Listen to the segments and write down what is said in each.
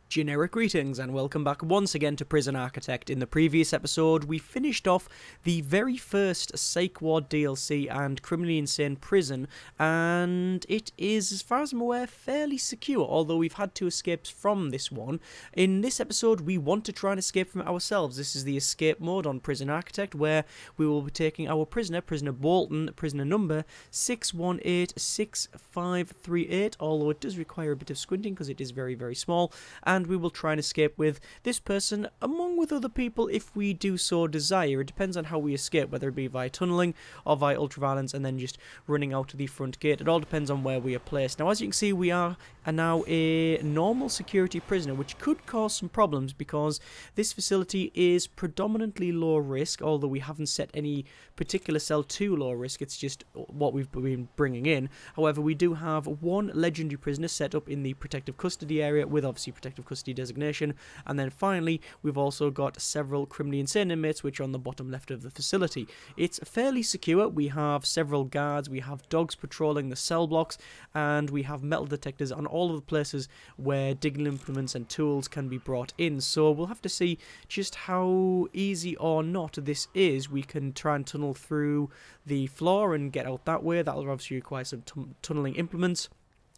Generic greetings and welcome back once again to Prison Architect. In the previous episode, we finished off the very first Psych Ward DLC and Criminally Insane Prison, and it is, as far as I'm aware, fairly secure, although we've had 2 escapes from this one. In this episode, we want to try and escape from it ourselves. This is the escape mode on Prison Architect, where we will be taking our prisoner Bolton, prisoner number 6186538, although it does require a bit of squinting because it is very, very small, and we will try and escape with this person, among with other people if we do so desire. It depends on how we escape, whether it be via tunneling or via ultraviolence and then just running out to the front gate. It all depends on where we are placed. Now, as you can see, we are now a normal security prisoner, which could cause some problems because this facility is predominantly low risk, although we haven't set any particular cell to low risk. It's just what we've been bringing in. However, we do have 1 legendary prisoner set up in the protective custody area with obviously protective custody designation, and then finally we've also got several criminally insane inmates which are on the bottom left of the facility. It's fairly secure. We have several guards, we have dogs patrolling the cell blocks, and we have metal detectors on all of the places where digging implements and tools can be brought in. So we'll have to see just how easy or not this is. We can try and tunnel through the floor and get out that way. That'll obviously require some tunneling implements.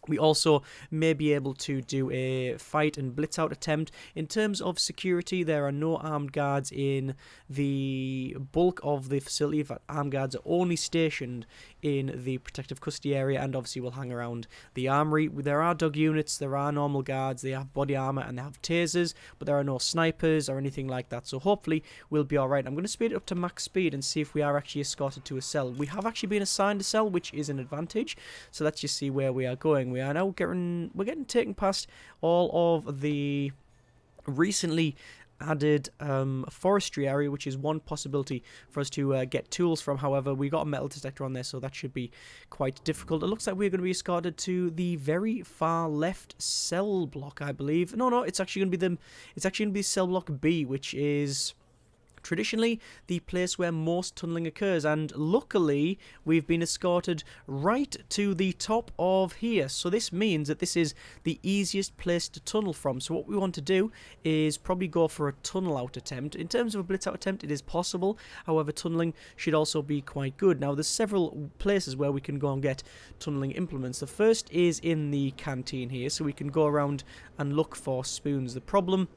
We also may be able to do a fight and blitz out attempt. In terms of security, there are no armed guards in the bulk of the facility. In fact, armed guards are only stationed in the protective custody area, and obviously will hang around the armory. There are dog units, there are normal guards, they have body armor and they have tasers, but there are no snipers or anything like that. So hopefully we'll be alright. I'm going to speed it up to max speed and see if we are actually escorted to a cell. We have actually been assigned a cell, which is an advantage. So let's just see where we are going. We are now getting taken past all of the recently added forestry area, which is one possibility for us to get tools from. However, we got a metal detector on there, so that should be quite difficult. It looks like we're going to be escorted to the very far left cell block, I believe. No, it's actually going to be cell block B, which is traditionally the place where most tunneling occurs, and luckily we've been escorted right to the top of here. So this means that this is the easiest place to tunnel from. So what we want to do is probably go for a tunnel out attempt. In terms of a blitz out attempt, it is possible. However, tunneling should also be quite good. Now, there's several places where we can go and get tunneling implements. The first is in the canteen here, so we can go around and look for spoons. The problem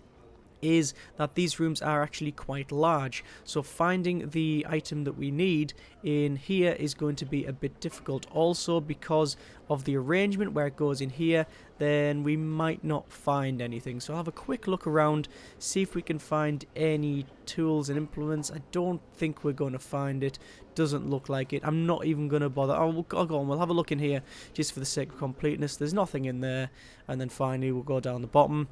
is that these rooms are actually quite large, so finding the item that we need in here is going to be a bit difficult. Also, because of the arrangement where it goes in here, then we might not find anything. So I'll have a quick look around, see if we can find any tools and implements. I don't think we're going to find it. Doesn't look like it. I'm not even going to bother. I'll go on. We'll have a look in here just for the sake of completeness. There's nothing in there. And then finally we'll go down the bottom,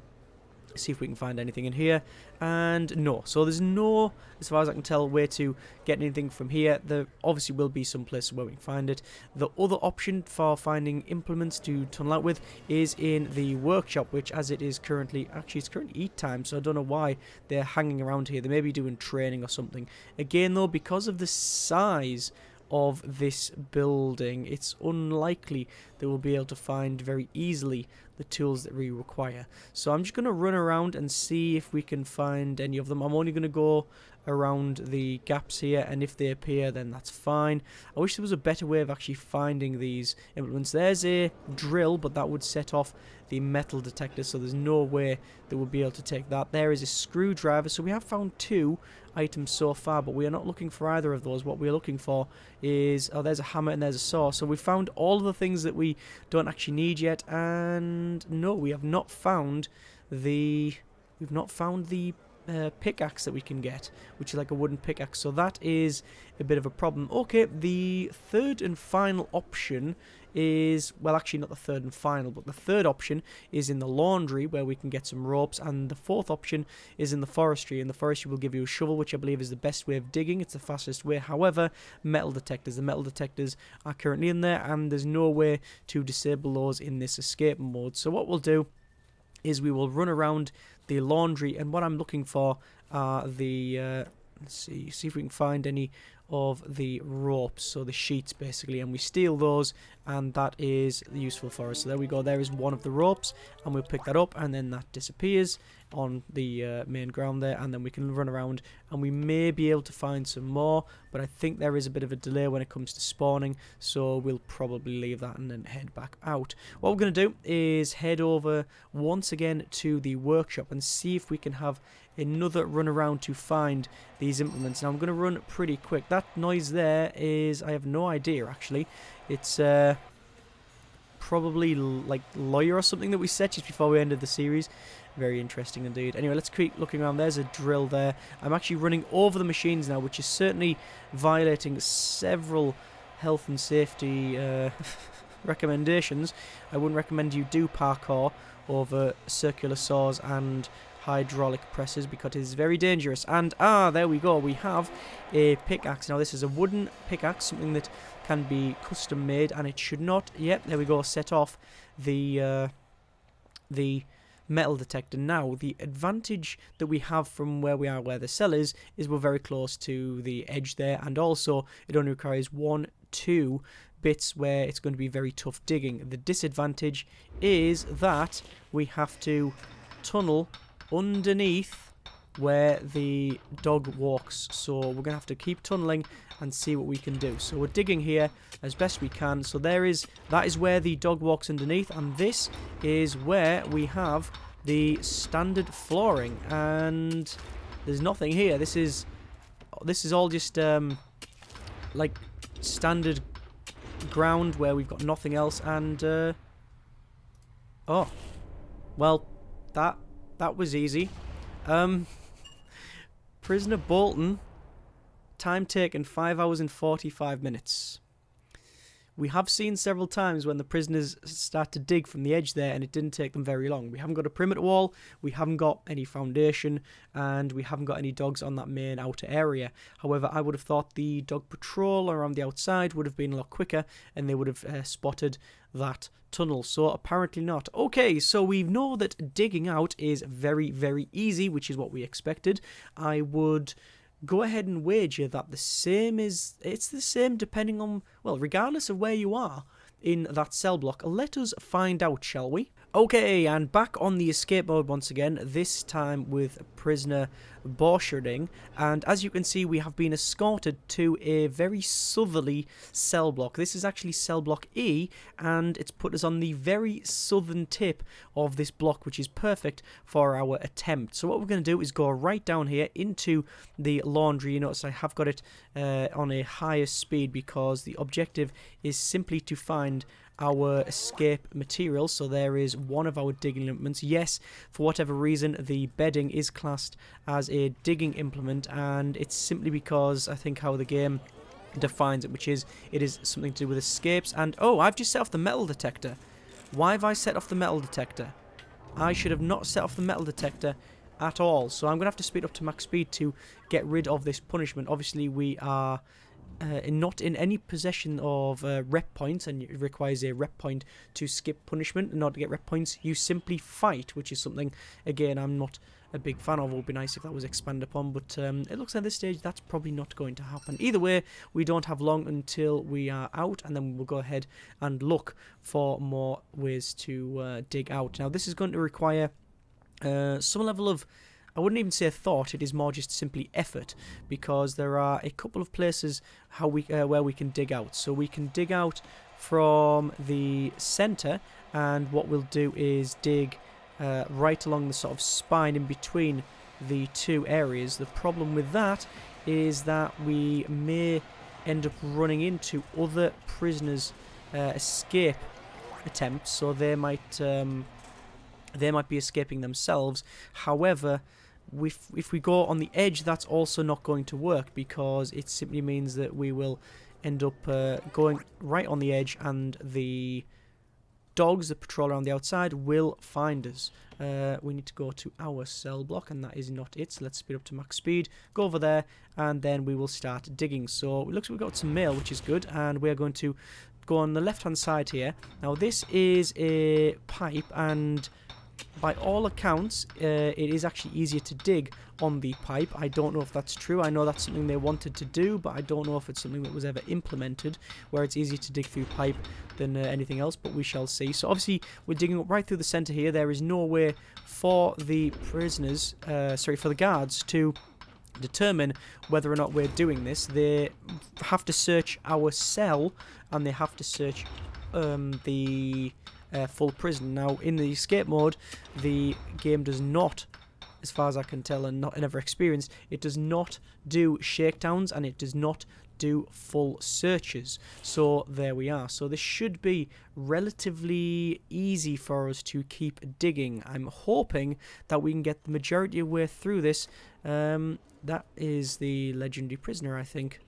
see if we can find anything in here, and no. So there's no, as far as I can tell, way to get anything from here. There obviously will be some places where we can find it. The other option for finding implements to tunnel out with is in the workshop, which, as it is currently, actually it's currently eat time, so I don't know why they're hanging around here. They may be doing training or something. Again though, because of the size of this building, it's unlikely that we'll be able to find very easily the tools that we require. So I'm just going to run around and see if we can find any of them. I'm only going to go around the gaps here, and if they appear, then that's fine. I wish there was a better way of actually finding these implements. There's a drill, but that would set off the metal detector, so there's no way that we'll be able to take that. There is a screwdriver, so we have found 2 items so far, but we are not looking for either of those. What we're looking for is, oh, there's a hammer and there's a saw. So we found all of the things that we don't actually need yet, and no, we have not found the pickaxe that we can get, which is like a wooden pickaxe. So that is a bit of a problem. Okay, the third and final option is, well, actually not the third and final, but the third option is in the laundry, where we can get some ropes, and the fourth option is in the forestry, and the forestry will give you a shovel, which I believe is the best way of digging. It's the fastest way. However, the metal detectors are currently in there, and there's no way to disable those in this escape mode. So what we'll do is we will run around the laundry, and what I'm looking for are the let's see if we can find any of the ropes, so the sheets basically, and we steal those and that is useful for us. So there we go, there is one of the ropes, and we'll pick that up, and then that disappears on the main ground there, and then we can run around, and we may be able to find some more, but I think there is a bit of a delay when it comes to spawning, so we'll probably leave that and then head back out. What we're going to do is head over once again to the workshop and see if we can have another run around to find these implements. Now I'm going to run pretty quick. That noise there is, I have no idea actually, it's probably like lawyer or something that we set just before we ended the series. Very interesting indeed. Anyway, let's keep looking around. There's a drill there. I'm actually running over the machines now, which is certainly violating several health and safety recommendations. I wouldn't recommend you do parkour over circular saws and hydraulic presses because it is very dangerous. And there we go, we have a pickaxe. Now this is a wooden pickaxe, something that can be custom made, and it should not, yep, there we go, set off the metal detector. Now the advantage that we have from where we are, where the cell is we're very close to the edge there, and also it only requires 1-2 bits where it's going to be very tough digging. The disadvantage is that we have to tunnel underneath where the dog walks, so we're gonna have to keep tunneling and see what we can do. So we're digging here as best we can. So that is where the dog walks underneath, and this is where we have the standard flooring, and there's nothing here. This is all just like standard ground where we've got nothing else. And oh well, that was easy. Prisoner Bolton, time taken 5 hours and 45 minutes. We have seen several times when the prisoners start to dig from the edge there, and it didn't take them very long. We haven't got a perimeter wall, we haven't got any foundation, and we haven't got any dogs on that main outer area. However, I would have thought the dog patrol around the outside would have been a lot quicker, and they would have spotted that tunnel. So apparently not. Okay, so we know that digging out is very, very easy, which is what we expected. I would go ahead and wager that it's the same depending on, well, regardless of where you are in that cell block. Let us find out, shall we? Okay, and back on the escape mode once again, this time with prisoner Borcherding, and as you can see, we have been escorted to a very southerly cell block. This is actually cell block E, and it's put us on the very southern tip of this block, which is perfect for our attempt. So what we're going to do is go right down here into the laundry. You notice I have got it on a higher speed because the objective is simply to find our escape material. So there is one of our digging implements. Yes, for whatever reason, the bedding is classed as a digging implement, and it's simply because I think how the game defines it, which is it is something to do with escapes. And oh, I've just set off the metal detector. Why have I set off the metal detector? I should have not set off the metal detector at all. So I'm going to have to speed up to max speed to get rid of this punishment. Obviously, we are not in any possession of rep points, and it requires a rep point to skip punishment. And not to get rep points, you simply fight, which is something, again, I'm not a big fan of. It would be nice if that was expanded upon, but it looks like at this stage that's probably not going to happen. Either way, we don't have long until we are out, and then we'll go ahead and look for more ways to dig out. Now, this is going to require some level of, I wouldn't even say thought, it is more just simply effort, because there are a couple of places where we can dig out. So we can dig out from the center, and what we'll do is dig right along the sort of spine in between the two areas. The problem with that is that we may end up running into other prisoners' escape attempts, so they might be escaping themselves. However, if we go on the edge, that's also not going to work, because it simply means that we will end up going right on the edge, and the dogs that patrol around the outside will find us. We need to go to our cell block, and that is not it. So let's speed up to max speed, go over there, and then we will start digging. So it looks like we've got some mail, which is good, and we're going to go on the left hand side here. Now this is a pipe, and by all accounts, it is actually easier to dig on the pipe. I don't know if that's true. I know that's something they wanted to do, but I don't know if it's something that was ever implemented, where it's easier to dig through pipe than anything else, but we shall see. So obviously, we're digging up right through the centre here. There is no way for the prisoners, for the guards to determine whether or not we're doing this. They have to search our cell, and they have to search the full prison. Now, in the escape mode, the game does not, as far as I can tell and not ever experienced, it does not do shakedowns, and it does not do full searches. So there we are. So this should be relatively easy for us to keep digging. I'm hoping that we can get the majority of the way through this. That is the legendary prisoner, I think.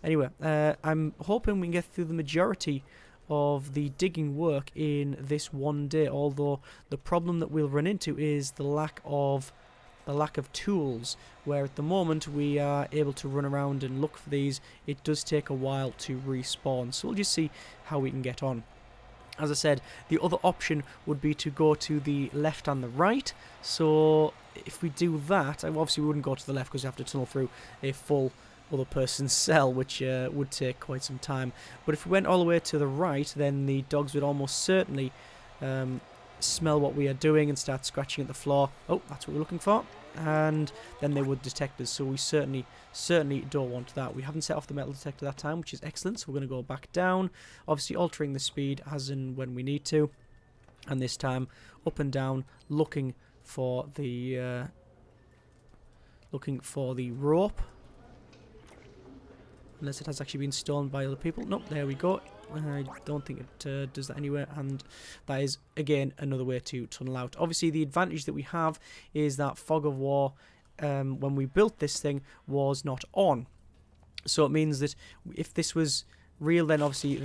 Anyway, I'm hoping we can get through the majority of the digging work in this one day, although the problem that we'll run into is the lack of tools, where at the moment we are able to run around and look for these. It does take a while to respawn, so we'll just see how we can get on. As I said, the other option would be to go to the left and the right. So if we do that, obviously we wouldn't go to the left because we have to tunnel through a full other person's cell, which would take quite some time. But if we went all the way to the right, then the dogs would almost certainly smell what we are doing and start scratching at the floor. Oh, that's what we're looking for. And then they would detect us, so we certainly don't want that. We haven't set off the metal detector that time, which is excellent, so we're going to go back down, obviously altering the speed as and when we need to, and this time up and down, looking for the rope, unless it has actually been stolen by other people. Nope, there we go. I don't think it does that anywhere, and that is again another way to tunnel out. Obviously, the advantage that we have is that fog of war, when we built this thing, was not on. So it means that if this was real, then obviously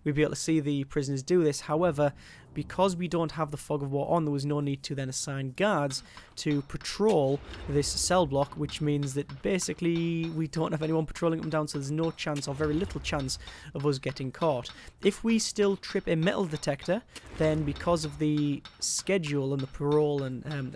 we'd be able to see the prisoners do this. However, because we don't have the fog of war on, there was no need to then assign guards to patrol this cell block, which means that basically we don't have anyone patrolling them down, so there's no chance, or very little chance, of us getting caught. If we still trip a metal detector, then because of the schedule and the parole and and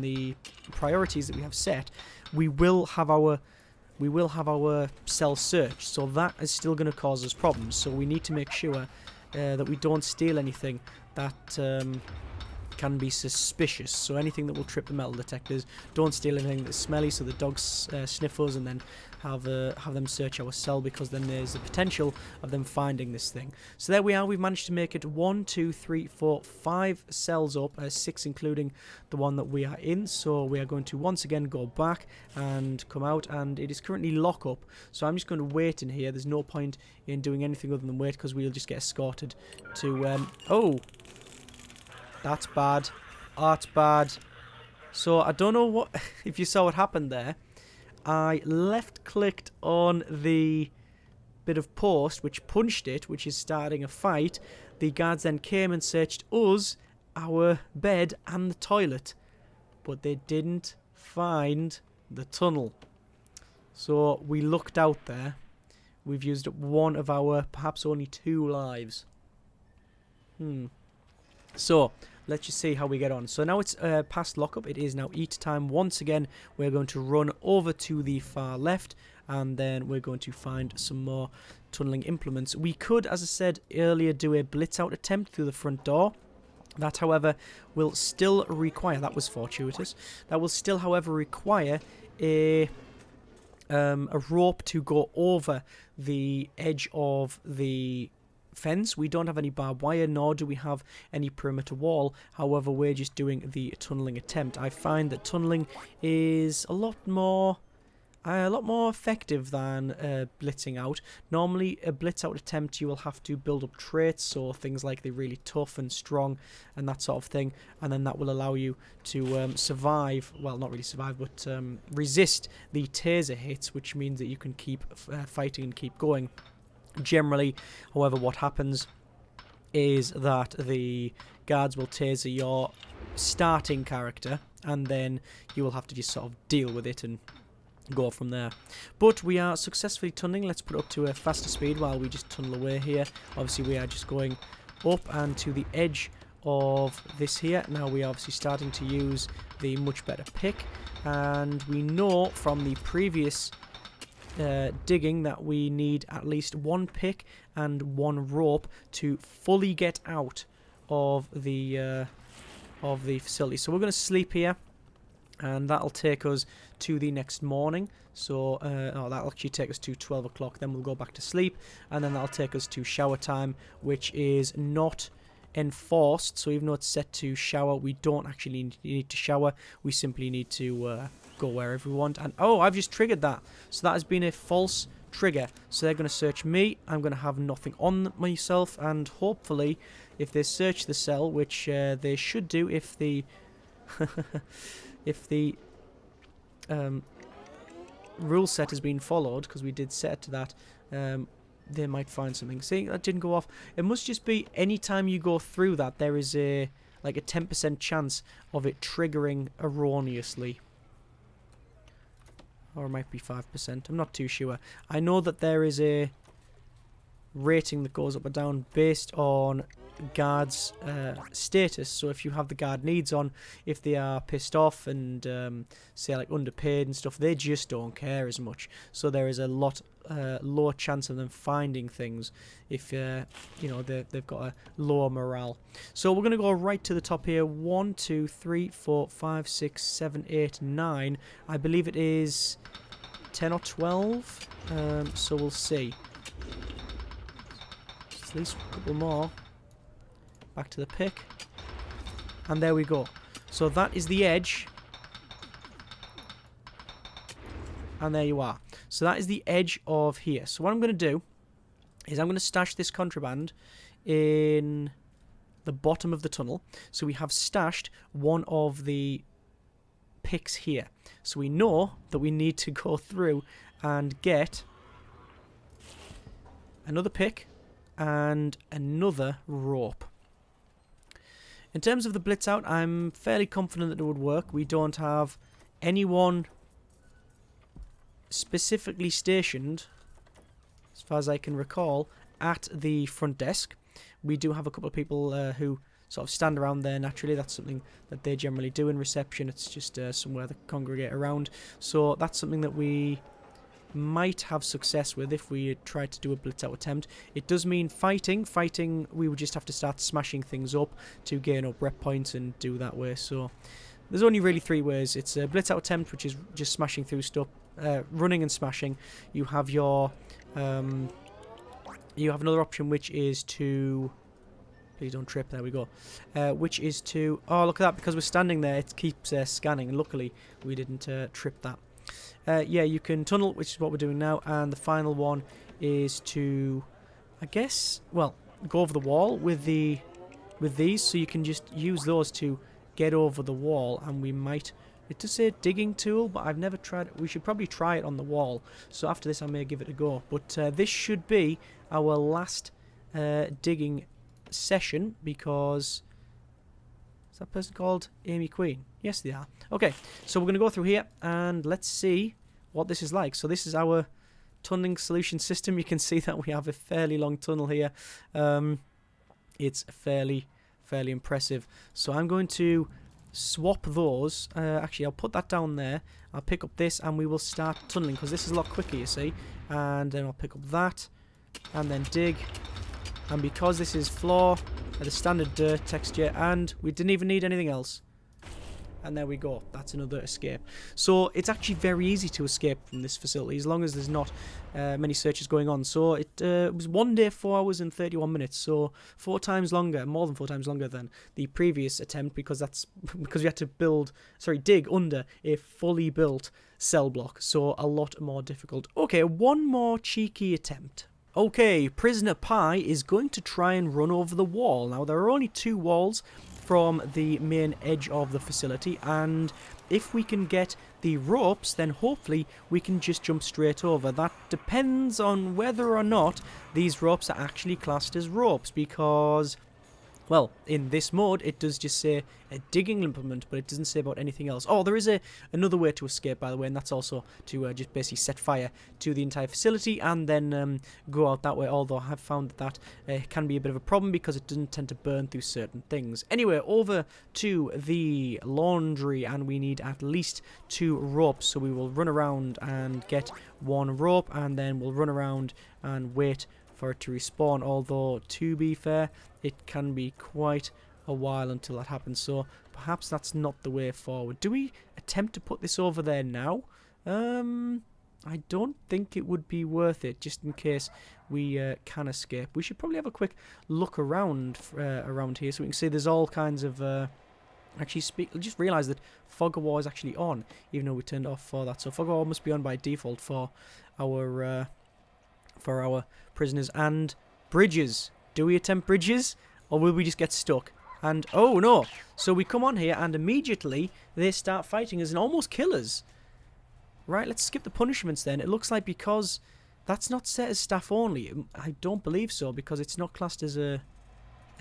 the priorities that we have set, we will have our cell searched, so that is still going to cause us problems. So we need to make sure that we don't steal anything that can be suspicious. So anything that will trip the metal detectors, don't steal anything that's smelly, so the dogs sniff us and then have them search our cell, because then there's the potential of them finding this thing. So there we are. We've managed to make it 1, 2, 3, 4, 5 cells up, 6 including the one that we are in. So we are going to once again go back and come out, and it is currently lock up. So I'm just going to wait in here. There's no point in doing anything other than wait, because we'll just get escorted to oh, that's bad. That's bad. So I don't know what if you saw what happened there. I left-clicked on the bit of post, which punched it, which is starting a fight. The guards then came and searched us, our bed, and the toilet. But they didn't find the tunnel. So we looked out there. We've used up one of our perhaps only 2 lives. So let's just see how we get on. So now it's past lockup. It is now eat time. Once again, we're going to run over to the far left, and then we're going to find some more tunneling implements. We could, as I said earlier, do a blitz out attempt through the front door. That, however, will still require, that was fortuitous, that will still, however, require a rope to go over the edge of the fence. We don't have any barbed wire, nor do we have any perimeter wall. However, we're just doing the tunneling attempt. I find that tunneling is a lot more effective than blitzing out. Normally, a blitz out attempt, you will have to build up traits, so things like they're really tough and strong and that sort of thing, and then that will allow you to survive, well, not really survive, but resist the taser hits, which means that you can keep fighting and keep going. Generally, however, what happens is that the guards will taser your starting character, and then you will have to just sort of deal with it and go from there. But we are successfully tunneling. Let's put it up to a faster speed while we just tunnel away here. Obviously, we are just going up and to the edge of this here. Now we are obviously starting to use the much better pick, and we know from the previous digging that we need at least one pick and one rope to fully get out of the facility. So we're going to sleep here, and that'll take us to the next morning. So that'll actually take us to 12 o'clock. Then we'll go back to sleep, and then that'll take us to shower time, which is not enforced. So even though it's set to shower, we don't actually need to shower. We simply need to go wherever we want. And oh, I've just triggered that. So that has been a false trigger. So they're going to search me. I'm going to have nothing on myself, and hopefully, if they search the cell, which they should do if the if the rule set has been followed, because we did set it to that, they might find something. See, that didn't go off. It must just be any time you go through that, there is a 10% chance of it triggering erroneously. Or it might be 5%. I'm not too sure. I know that there is a rating that goes up or down based on guards' status. So if you have the guard needs on, if they are pissed off and say like underpaid and stuff, they just don't care as much. So there is a lot lower chance of them finding things if you know they've got a lower morale. So we're going to go right to the top here. 1, 2, 3, 4, 5, 6, 7, 8, 9. I believe it is 10 or 12. So we'll see. At least a couple more. Back to the pick. And there we go. So that is the edge. And there you are. So that is the edge of here. So what I'm going to do is I'm going to stash this contraband in the bottom of the tunnel. So we have stashed one of the picks here. So we know that we need to go through and get another pick and another rope. In terms of the blitz out, I'm fairly confident that it would work. We don't have anyone specifically stationed, as far as I can recall, at the front desk. We do have a couple of people who sort of stand around there naturally. That's something that they generally do in reception. It's just somewhere they congregate around. So that's something that we might have success with if we try to do a blitz out attempt. It does mean fighting. Fighting, we would just have to start smashing things up to gain up rep points and do that way. So there's only really 3 ways. It's a blitz out attempt, which is just smashing through stuff, running and smashing. You have your you have another option, which is to, please don't trip, there we go, which is to, oh look at that, because we're standing there it keeps scanning, and luckily we didn't trip that. Yeah, you can tunnel, which is what we're doing now, and the final one is to, I guess, well, go over the wall with these, so you can just use those to get over the wall, and we might, it does say digging tool, but I've never tried it. We should probably try it on the wall, so after this I may give it a go. But this should be our last digging session, because is that person called Amy Queen? Yes, they are. Okay, so we're going to go through here and let's see what this is like. So this is our tunneling solution system. You can see that we have a fairly long tunnel here. It's fairly impressive. So I'm going to swap those. Actually, I'll put that down there. I'll pick up this and we will start tunneling, because this is a lot quicker, you see. And then I'll pick up that and then dig. And because this is floor, the standard dirt texture, and we didn't even need anything else. And there we go. That's another escape. So it's actually very easy to escape from this facility, as long as there's not many searches going on. So it was 1 day, 4 hours and 31 minutes. So 4 times longer, more than 4 times longer than the previous attempt, because that's because we had to dig under a fully built cell block. So a lot more difficult. Okay, one more cheeky attempt. Okay, Prisoner Pie is going to try and run over the wall. Now, there are only 2 walls from the main edge of the facility, and if we can get the ropes, then hopefully we can just jump straight over. That depends on whether or not these ropes are actually classed as ropes, because Well, in this mode, it does just say a digging implement, but it doesn't say about anything else. Oh, there is another way to escape, by the way, and that's also to just basically set fire to the entire facility and then go out that way, although I have found that can be a bit of a problem because it doesn't tend to burn through certain things. Anyway, over to the laundry, and we need at least 2 ropes, so we will run around and get 1 rope, and then we'll run around and wait for it to respawn, although to be fair it can be quite a while until that happens, so perhaps that's not the way forward. Do we attempt to put this over there now? I don't think it would be worth it, just in case we can escape. We should probably have a quick look around around here so we can see there's all kinds of just realised that fog of war is actually on, even though we turned off for that, so fog of war must be on by default for our prisoners. And bridges. Do we attempt bridges, or will we just get stuck? And, oh no! So we come on here, and immediately they start fighting us and almost kill us. Right, let's skip the punishments then. It looks like because that's not set as staff only. I don't believe so, because it's not classed as a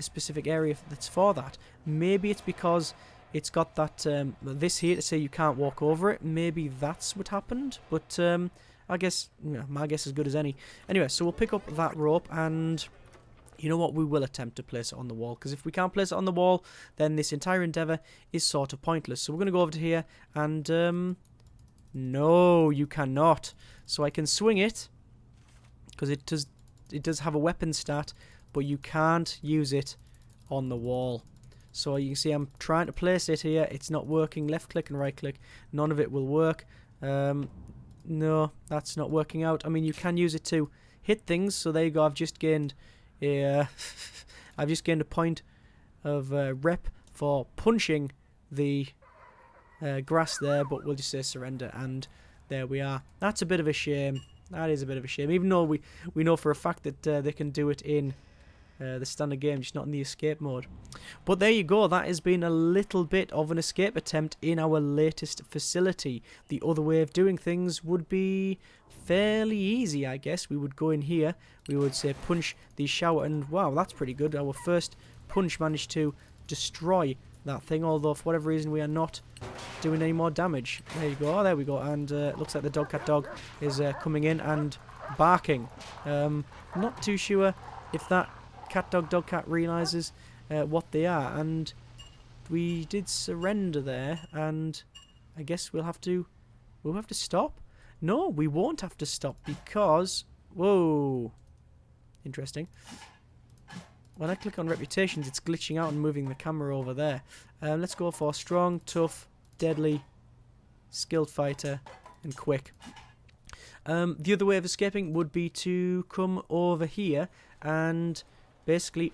specific area that's for that. Maybe it's because it's got that, this here to say you can't walk over it. Maybe that's what happened, but, I guess, my guess is as good as any. Anyway, so we'll pick up that rope, and you know what, we will attempt to place it on the wall, because if we can't place it on the wall, then this entire endeavour is sort of pointless. So we're going to go over to here, and, no, you cannot. So I can swing it, because it does have a weapon stat, but you can't use it on the wall. So you can see I'm trying to place it here, it's not working. Left click and right click, none of it will work. No, that's not working out. I mean, you can use it to hit things, so there you go. I've just gained a point of rep for punching the grass there, but we'll just say surrender, and there we are. That's a bit of a shame. That is a bit of a shame, even though we know for a fact that they can do it in the standard game, just not in the escape mode. But there you go, that has been a little bit of an escape attempt in our latest facility. The other way of doing things would be fairly easy, I guess. We would go in here, we would say punch the shower, and wow, that's pretty good. Our first punch managed to destroy that thing, although for whatever reason we are not doing any more damage. There you go, oh, there we go, and it looks like the dog is coming in and barking. Not too sure if that dog cat realises what they are, and we did surrender there, and I guess we'll have to stop. No, we won't have to stop, because whoa, interesting. When I click on reputations, it's glitching out and moving the camera over there. Let's go for strong, tough, deadly, skilled fighter, and quick. The other way of escaping would be to come over here and basically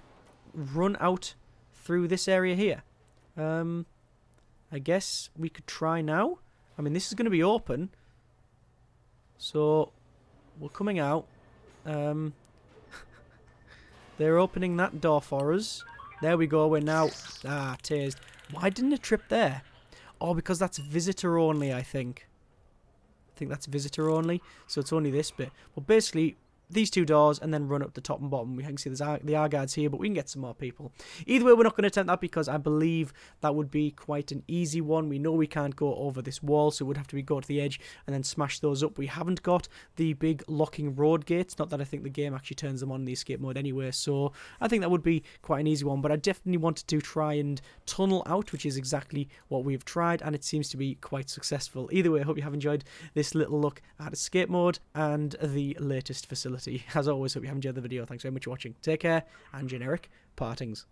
run out through this area here. I guess we could try now. I mean, this is going to be open, so we're coming out. They're opening that door for us. There we go, we're now tased. Why didn't it trip there? Oh, because that's visitor only, I think. I think that's visitor only, so it's only this bit. But basically, these 2 doors, and then run up the top and bottom. We can see there are guards here, but we can get some more people. Either way, we're not going to attempt that, because I believe that would be quite an easy one. We know we can't go over this wall, so it would have to go to the edge and then smash those up. We haven't got the big locking road gates, not that I think the game actually turns them on in the escape mode anyway, so I think that would be quite an easy one. But I definitely wanted to try and tunnel out, which is exactly what we've tried, and it seems to be quite successful. Either way, I hope you have enjoyed this little look at escape mode and the latest facility. As always, hope you have enjoyed the video. Thanks very much for watching. Take care, and generic partings.